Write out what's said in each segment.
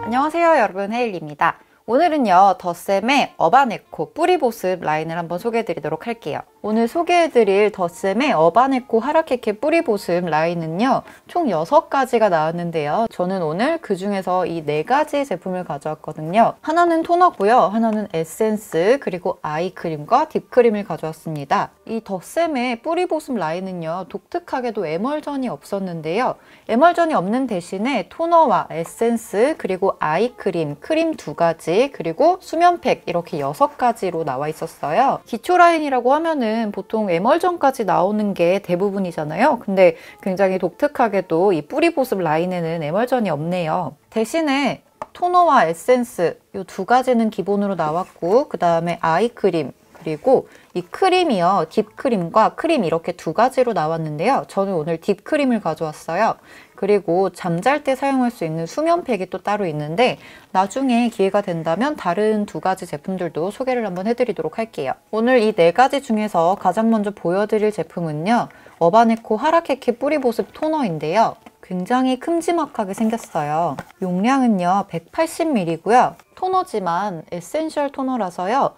안녕하세요 여러분, 헤일리입니다. 오늘은요 더샘의 어바네코 뿌리보습 라인을 한번 소개해드리도록 할게요. 오늘 소개해드릴 더샘의 어바네코 하라케케 뿌리보습 라인은요 총 6가지가 나왔는데요. 저는 오늘 그 중에서 이 4가지 제품을 가져왔거든요. 하나는 토너고요, 하나는 에센스, 그리고 아이크림과 딥크림을 가져왔습니다. 이 더샘의 뿌리보습 라인은요 독특하게도 에멀전이 없었는데요. 에멀전이 없는 대신에 토너와 에센스, 그리고 아이크림, 크림 2가지, 그리고 수면팩 이렇게 6가지로 나와 있었어요. 기초 라인이라고 하면은 보통 에멀전까지 나오는 게 대부분이잖아요. 근데 굉장히 독특하게도 이 뿌리보습 라인에는 에멀전이 없네요. 대신에 토너와 에센스 이 2가지는 기본으로 나왔고, 그 다음에 아이크림, 그리고 이 크림이요, 딥크림과 크림 이렇게 2가지로 나왔는데요. 저는 오늘 딥크림을 가져왔어요. 그리고 잠잘 때 사용할 수 있는 수면팩이 또 따로 있는데 나중에 기회가 된다면 다른 2가지 제품들도 소개를 한번 해드리도록 할게요. 오늘 이 4가지 중에서 가장 먼저 보여드릴 제품은요, 어바네코 하라케케 뿌리보습 토너인데요. 굉장히 큼지막하게 생겼어요. 용량은요 180ml고요. 토너지만 에센셜 토너라서요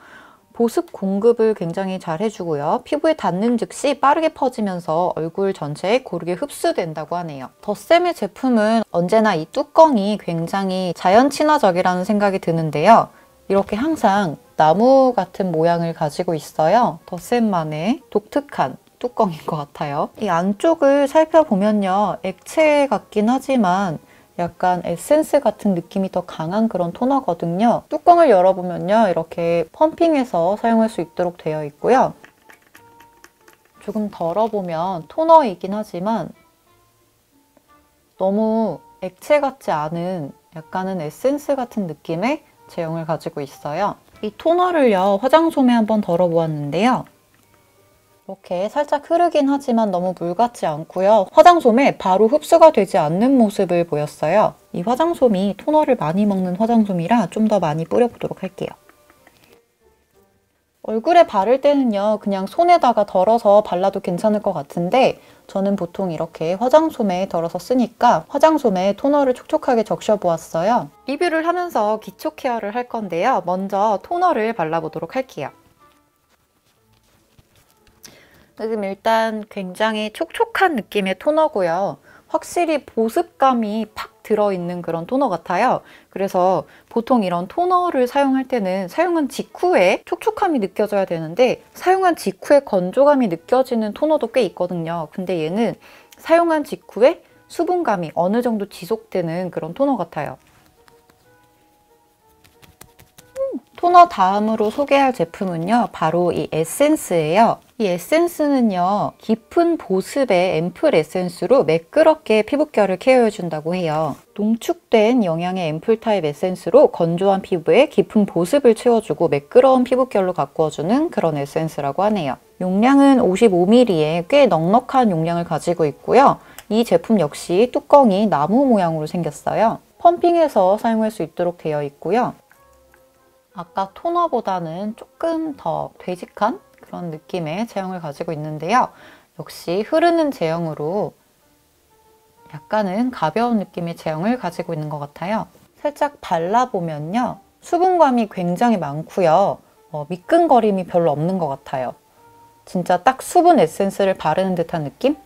보습 공급을 굉장히 잘 해주고요. 피부에 닿는 즉시 빠르게 퍼지면서 얼굴 전체에 고르게 흡수된다고 하네요. 더샘의 제품은 언제나 이 뚜껑이 굉장히 자연 친화적이라는 생각이 드는데요. 이렇게 항상 나무 같은 모양을 가지고 있어요. 더샘만의 독특한 뚜껑인 것 같아요. 이 안쪽을 살펴보면요, 액체 같긴 하지만 약간 에센스 같은 느낌이 더 강한 그런 토너거든요. 뚜껑을 열어보면요, 이렇게 펌핑해서 사용할 수 있도록 되어 있고요. 조금 덜어보면 토너이긴 하지만 너무 액체 같지 않은 약간은 에센스 같은 느낌의 제형을 가지고 있어요. 이 토너를요 화장솜에 한번 덜어보았는데요. 이렇게 살짝 흐르긴 하지만 너무 물 같지 않고요. 화장솜에 바로 흡수가 되지 않는 모습을 보였어요. 이 화장솜이 토너를 많이 먹는 화장솜이라 좀 더 많이 뿌려보도록 할게요. 얼굴에 바를 때는요 그냥 손에다가 덜어서 발라도 괜찮을 것 같은데 저는 보통 이렇게 화장솜에 덜어서 쓰니까 화장솜에 토너를 촉촉하게 적셔보았어요. 리뷰를 하면서 기초 케어를 할 건데요. 먼저 토너를 발라보도록 할게요. 지금 일단 굉장히 촉촉한 느낌의 토너고요. 확실히 보습감이 팍 들어있는 그런 토너 같아요. 그래서 보통 이런 토너를 사용할 때는 사용한 직후에 촉촉함이 느껴져야 되는데 사용한 직후에 건조감이 느껴지는 토너도 꽤 있거든요. 근데 얘는 사용한 직후에 수분감이 어느 정도 지속되는 그런 토너 같아요. 토너 다음으로 소개할 제품은요, 바로 이 에센스예요. 이 에센스는요, 깊은 보습의 앰플 에센스로 매끄럽게 피부결을 케어해준다고 해요. 농축된 영양의 앰플 타입 에센스로 건조한 피부에 깊은 보습을 채워주고 매끄러운 피부결로 가꾸어주는 그런 에센스라고 하네요. 용량은 55ml에 꽤 넉넉한 용량을 가지고 있고요. 이 제품 역시 뚜껑이 나무 모양으로 생겼어요. 펌핑해서 사용할 수 있도록 되어 있고요. 아까 토너보다는 조금 더 되직한 그런 느낌의 제형을 가지고 있는데요. 역시 흐르는 제형으로 약간은 가벼운 느낌의 제형을 가지고 있는 것 같아요. 살짝 발라보면요, 수분감이 굉장히 많고요. 미끈거림이 별로 없는 것 같아요. 진짜 딱 수분 에센스를 바르는 듯한 느낌?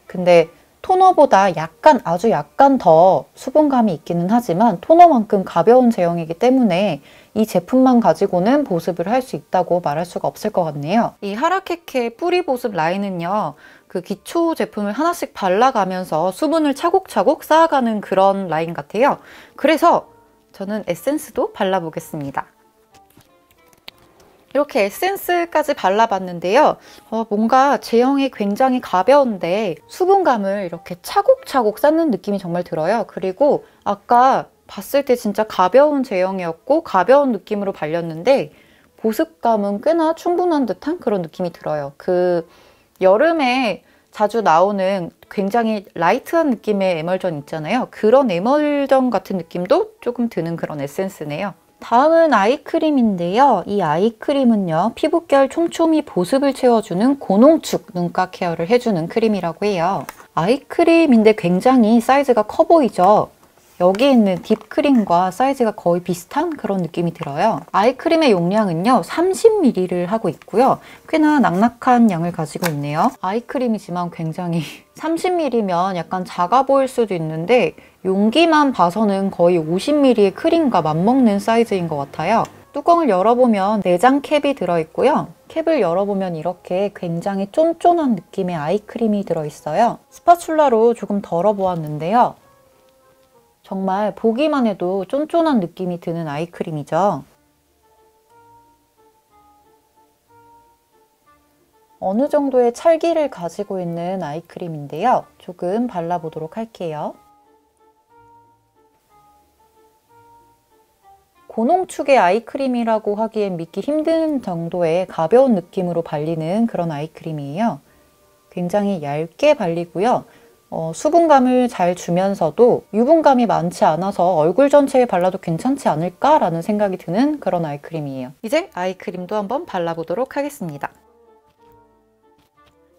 근데 토너보다 약간, 아주 약간 더 수분감이 있기는 하지만 토너만큼 가벼운 제형이기 때문에 이 제품만 가지고는 보습을 할 수 있다고 말할 수가 없을 것 같네요. 이 하라케케 뿌리 보습 라인은요, 그 기초 제품을 하나씩 발라가면서 수분을 차곡차곡 쌓아가는 그런 라인 같아요. 그래서 저는 에센스도 발라보겠습니다. 이렇게 에센스까지 발라봤는데요. 뭔가 제형이 굉장히 가벼운데 수분감을 이렇게 차곡차곡 쌓는 느낌이 정말 들어요. 그리고 아까 봤을 때 진짜 가벼운 제형이었고 가벼운 느낌으로 발렸는데 보습감은 꽤나 충분한 듯한 그런 느낌이 들어요. 그 여름에 자주 나오는 굉장히 라이트한 느낌의 에멀전 있잖아요. 그런 에멀전 같은 느낌도 조금 드는 그런 에센스네요. 다음은 아이크림인데요. 이 아이크림은요, 피부결 촘촘히 보습을 채워주는 고농축 눈가 케어를 해주는 크림이라고 해요. 아이크림인데 굉장히 사이즈가 커 보이죠? 여기 있는 딥크림과 사이즈가 거의 비슷한 그런 느낌이 들어요. 아이크림의 용량은요 30ml를 하고 있고요. 꽤나 낭낙한 양을 가지고 있네요. 아이크림이지만 굉장히 30ml면 약간 작아 보일 수도 있는데 용기만 봐서는 거의 50ml의 크림과 맞먹는 사이즈인 것 같아요. 뚜껑을 열어보면 내장 캡이 들어있고요. 캡을 열어보면 이렇게 굉장히 쫀쫀한 느낌의 아이크림이 들어있어요. 스파츌라로 조금 덜어보았는데요. 정말 보기만 해도 쫀쫀한 느낌이 드는 아이크림이죠. 어느 정도의 찰기를 가지고 있는 아이크림인데요. 조금 발라보도록 할게요. 고농축의 아이크림이라고 하기엔 믿기 힘든 정도의 가벼운 느낌으로 발리는 그런 아이크림이에요. 굉장히 얇게 발리고요. 수분감을 잘 주면서도 유분감이 많지 않아서 얼굴 전체에 발라도 괜찮지 않을까라는 생각이 드는 그런 아이크림이에요. 이제 아이크림도 한번 발라보도록 하겠습니다.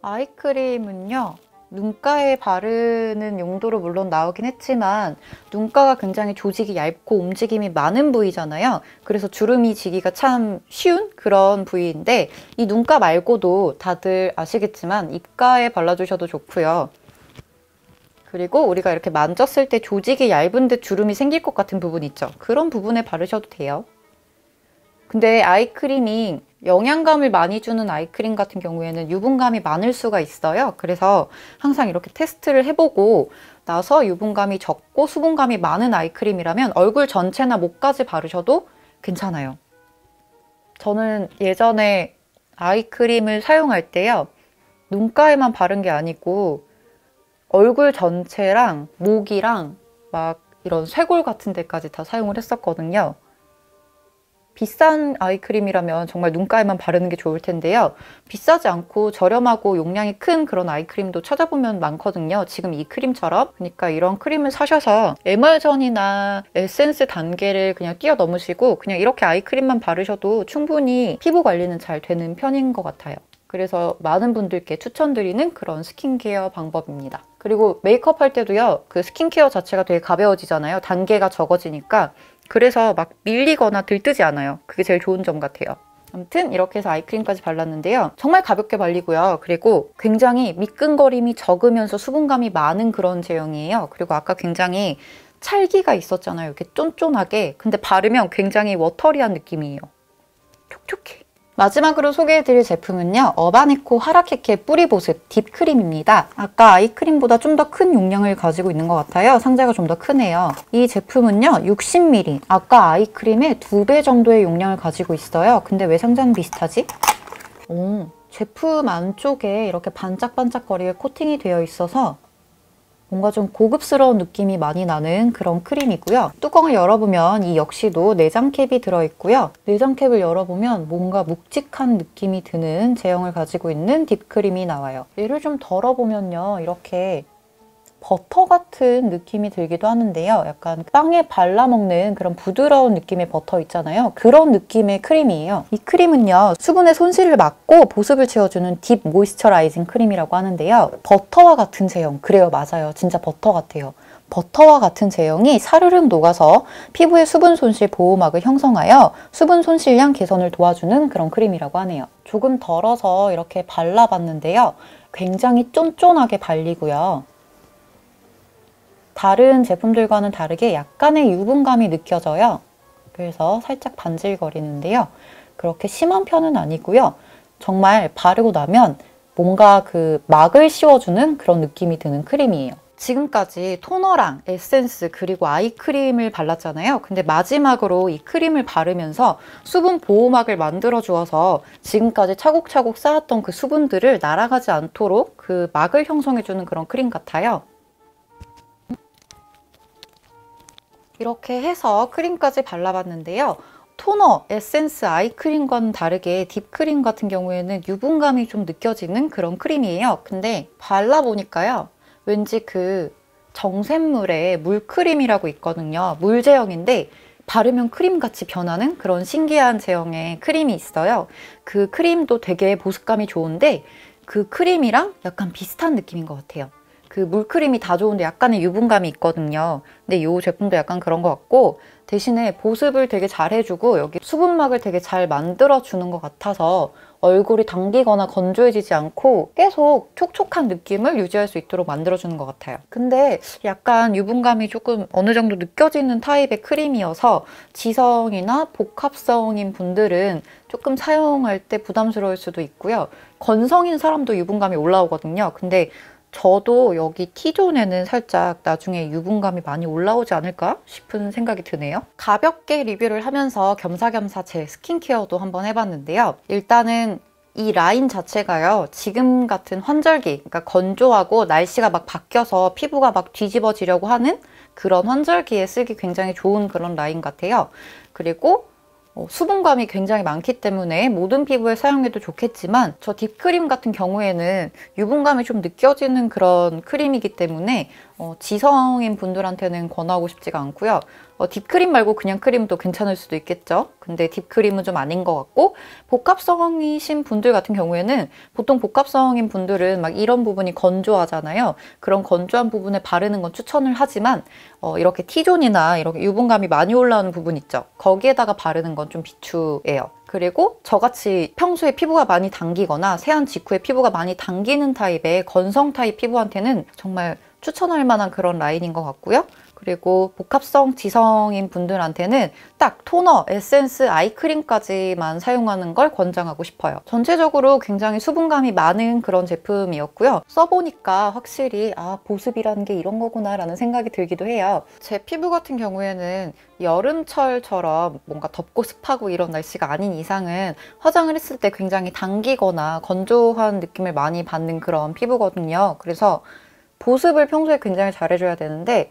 아이크림은요. 눈가에 바르는 용도로 물론 나오긴 했지만 눈가가 굉장히 조직이 얇고 움직임이 많은 부위잖아요. 그래서 주름이 지기가 참 쉬운 그런 부위인데 이 눈가 말고도 다들 아시겠지만 입가에 발라주셔도 좋고요. 그리고 우리가 이렇게 만졌을 때 조직이 얇은 듯 주름이 생길 것 같은 부분 있죠. 그런 부분에 바르셔도 돼요. 근데 아이크림이 영양감을 많이 주는 아이크림 같은 경우에는 유분감이 많을 수가 있어요. 그래서 항상 이렇게 테스트를 해보고 나서 유분감이 적고 수분감이 많은 아이크림이라면 얼굴 전체나 목까지 바르셔도 괜찮아요. 저는 예전에 아이크림을 사용할 때요. 눈가에만 바른 게 아니고 얼굴 전체랑 목이랑 막 이런 쇄골 같은 데까지 다 사용을 했었거든요. 비싼 아이크림이라면 정말 눈가에만 바르는 게 좋을 텐데요. 비싸지 않고 저렴하고 용량이 큰 그런 아이크림도 찾아보면 많거든요. 지금 이 크림처럼. 그러니까 이런 크림을 사셔서 에멀전이나 에센스 단계를 그냥 뛰어넘으시고 그냥 이렇게 아이크림만 바르셔도 충분히 피부 관리는 잘 되는 편인 것 같아요. 그래서 많은 분들께 추천드리는 그런 스킨케어 방법입니다. 그리고 메이크업 할 때도요. 그 스킨케어 자체가 되게 가벼워지잖아요. 단계가 적어지니까. 그래서 막 밀리거나 들뜨지 않아요. 그게 제일 좋은 점 같아요. 아무튼 이렇게 해서 아이크림까지 발랐는데요. 정말 가볍게 발리고요. 그리고 굉장히 미끈거림이 적으면서 수분감이 많은 그런 제형이에요. 그리고 아까 굉장히 찰기가 있었잖아요. 이렇게 쫀쫀하게. 근데 바르면 굉장히 워터리한 느낌이에요. 촉촉해. 마지막으로 소개해드릴 제품은요. 어바네코 하라케케 뿌리보습 딥크림입니다. 아까 아이크림보다 좀 더 큰 용량을 가지고 있는 것 같아요. 상자가 좀 더 크네요. 이 제품은요. 60ml, 아까 아이크림의 2배 정도의 용량을 가지고 있어요. 근데 왜 상자는 비슷하지? 제품 안쪽에 이렇게 반짝반짝거리게 코팅이 되어 있어서 뭔가 좀 고급스러운 느낌이 많이 나는 그런 크림이고요. 뚜껑을 열어보면 이 역시도 내장캡이 들어있고요. 내장캡을 열어보면 뭔가 묵직한 느낌이 드는 제형을 가지고 있는 딥크림이 나와요. 얘를 좀 덜어보면요. 이렇게 버터 같은 느낌이 들기도 하는데요. 약간 빵에 발라먹는 그런 부드러운 느낌의 버터 있잖아요. 그런 느낌의 크림이에요. 이 크림은요. 수분의 손실을 막고 보습을 채워주는 딥 모이스처라이징 크림이라고 하는데요. 버터와 같은 제형. 그래요. 맞아요. 진짜 버터 같아요. 버터와 같은 제형이 사르륵 녹아서 피부의 수분 손실 보호막을 형성하여 수분 손실량 개선을 도와주는 그런 크림이라고 하네요. 조금 덜어서 이렇게 발라봤는데요. 굉장히 쫀쫀하게 발리고요. 다른 제품들과는 다르게 약간의 유분감이 느껴져요. 그래서 살짝 반질거리는데요. 그렇게 심한 편은 아니고요. 정말 바르고 나면 뭔가 그 막을 씌워주는 그런 느낌이 드는 크림이에요. 지금까지 토너랑 에센스 그리고 아이크림을 발랐잖아요. 근데 마지막으로 이 크림을 바르면서 수분 보호막을 만들어 주어서 지금까지 차곡차곡 쌓았던 그 수분들을 날아가지 않도록 그 막을 형성해주는 그런 크림 같아요. 이렇게 해서 크림까지 발라봤는데요. 토너, 에센스, 아이크림과는 다르게 딥크림 같은 경우에는 유분감이 좀 느껴지는 그런 크림이에요. 근데 발라보니까요. 왠지 그 정샘물에 물크림이라고 있거든요. 물 제형인데 바르면 크림같이 변하는 그런 신기한 제형의 크림이 있어요. 그 크림도 되게 보습감이 좋은데 그 크림이랑 약간 비슷한 느낌인 것 같아요. 그 물크림이 다 좋은데 약간의 유분감이 있거든요. 근데 이 제품도 약간 그런 것 같고 대신에 보습을 되게 잘 해주고 여기 수분막을 되게 잘 만들어주는 것 같아서 얼굴이 당기거나 건조해지지 않고 계속 촉촉한 느낌을 유지할 수 있도록 만들어주는 것 같아요. 근데 약간 유분감이 조금 어느 정도 느껴지는 타입의 크림이어서 지성이나 복합성인 분들은 조금 사용할 때 부담스러울 수도 있고요. 건성인 사람도 유분감이 올라오거든요. 근데 저도 여기 T존에는 살짝 나중에 유분감이 많이 올라오지 않을까 싶은 생각이 드네요. 가볍게 리뷰를 하면서 겸사겸사 제 스킨케어도 한번 해봤는데요. 일단은 이 라인 자체가요. 지금 같은 환절기, 그러니까 건조하고 날씨가 막 바뀌어서 피부가 막 뒤집어지려고 하는 그런 환절기에 쓰기 굉장히 좋은 그런 라인 같아요. 그리고 수분감이 굉장히 많기 때문에 모든 피부에 사용해도 좋겠지만 저 딥크림 같은 경우에는 유분감이 좀 느껴지는 그런 크림이기 때문에 지성인 분들한테는 권하고 싶지가 않고요. 딥크림 말고 그냥 크림도 괜찮을 수도 있겠죠. 근데 딥크림은 좀 아닌 것 같고 복합성이신 분들 같은 경우에는 보통 복합성인 분들은 막 이런 부분이 건조하잖아요. 그런 건조한 부분에 바르는 건 추천을 하지만 이렇게 T존이나 이렇게 유분감이 많이 올라오는 부분 있죠. 거기에다가 바르는 건 좀 비추예요. 그리고 저같이 평소에 피부가 많이 당기거나 세안 직후에 피부가 많이 당기는 타입의 건성 타입 피부한테는 정말 추천할 만한 그런 라인인 것 같고요. 그리고 복합성 지성인 분들한테는 딱 토너, 에센스, 아이크림까지만 사용하는 걸 권장하고 싶어요. 전체적으로 굉장히 수분감이 많은 그런 제품이었고요. 써보니까 확실히 보습이라는 게 이런 거구나 라는 생각이 들기도 해요. 제 피부 같은 경우에는 여름철처럼 뭔가 덥고 습하고 이런 날씨가 아닌 이상은 화장을 했을 때 굉장히 당기거나 건조한 느낌을 많이 받는 그런 피부거든요. 그래서 보습을 평소에 굉장히 잘해줘야 되는데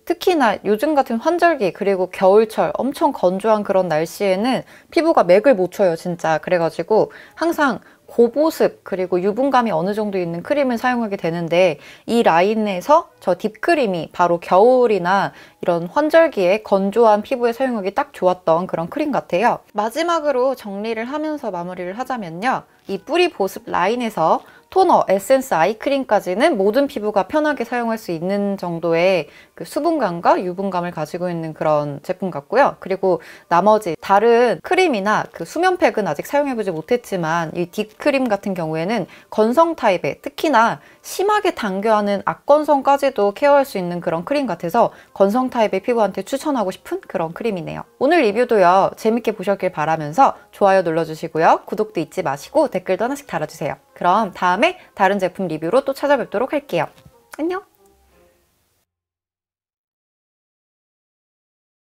특히나 요즘 같은 환절기 그리고 겨울철 엄청 건조한 그런 날씨에는 피부가 맥을 못 춰요, 진짜. 그래가지고 항상 고보습 그리고 유분감이 어느 정도 있는 크림을 사용하게 되는데 이 라인에서 저 딥크림이 바로 겨울이나 이런 환절기에 건조한 피부에 사용하기 딱 좋았던 그런 크림 같아요. 마지막으로 정리를 하면서 마무리를 하자면요. 이 뿌리 보습 라인에서 토너, 에센스, 아이크림까지는 모든 피부가 편하게 사용할 수 있는 정도의 그 수분감과 유분감을 가지고 있는 그런 제품 같고요. 그리고 나머지 다른 크림이나 그 수면팩은 아직 사용해보지 못했지만 이 딥크림 같은 경우에는 건성 타입의 특히나 심하게 당겨하는 악건성까지도 케어할 수 있는 그런 크림 같아서 건성 타입의 피부한테 추천하고 싶은 그런 크림이네요. 오늘 리뷰도요. 재밌게 보셨길 바라면서 좋아요 눌러주시고요. 구독도 잊지 마시고 댓글도 하나씩 달아주세요. 그럼 다음에 다른 제품 리뷰로 또 찾아뵙도록 할게요. 안녕!